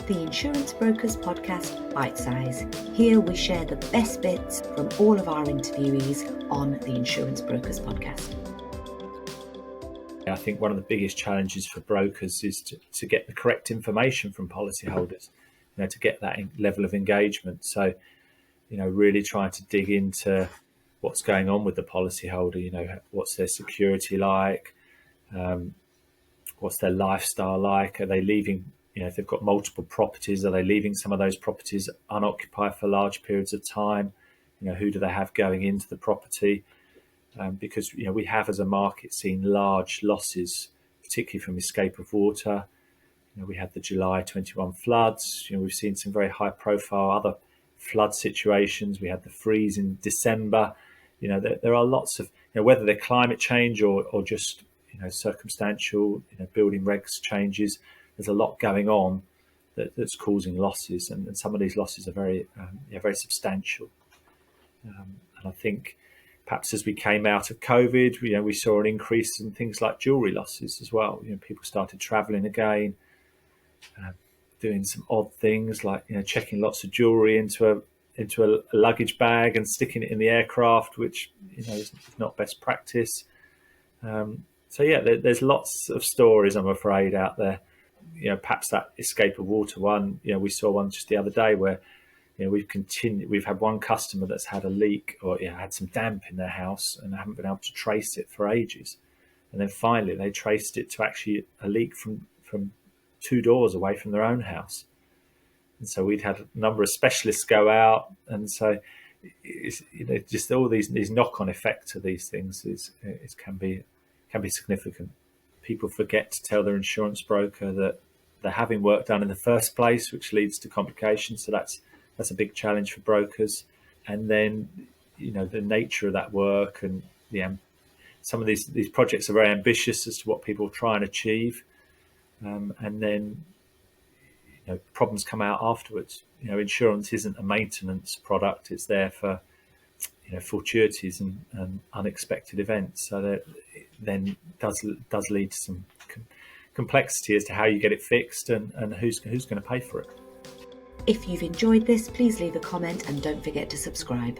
the Insurance Brokers Podcast Bite Size. Here we share the best bits from all of our interviewees on the Insurance Brokers Podcast. I think one of the biggest challenges for brokers is to get the correct information from policyholders, to get that level of engagement. So, really trying to dig into what's going on with the policyholder, what's their security like, what's their lifestyle like, are they leaving, if they've got multiple properties, are they leaving some of those properties unoccupied for large periods of time? Who do they have going into the property? Because we have as a market seen large losses, particularly from escape of water. We had the July 21 floods. We've seen some very high profile other flood situations. We had the freeze in December. There are lots of, whether they're climate change or just circumstantial, building regs changes, there's a lot going on that's causing losses, and some of these losses are very substantial. And I think perhaps as we came out of COVID, we saw an increase in things like jewellery losses as well. People started travelling again, doing some odd things like checking lots of jewellery into a luggage bag and sticking it in the aircraft, which is not best practice. There's lots of stories, I'm afraid, out there. Perhaps that escape of water one. We saw one just the other day where we've had one customer that's had a leak or had some damp in their house and haven't been able to trace it for ages, and then finally they traced it to actually a leak from 2 doors away from their own house. And so we'd had a number of specialists go out, and so it's, just all these knock-on effects of these things can be significant. People forget to tell their insurance broker that they're having work done in the first place, which leads to complications. So that's a big challenge for brokers. And then the nature of that work, and some of these projects are very ambitious as to what people try and achieve, and then problems come out afterwards. Insurance isn't a maintenance product; it's there for fortuities and unexpected events. So that then does lead to some complexity as to how you get it fixed and who's going to pay for it. If you've enjoyed this, please leave a comment and don't forget to subscribe.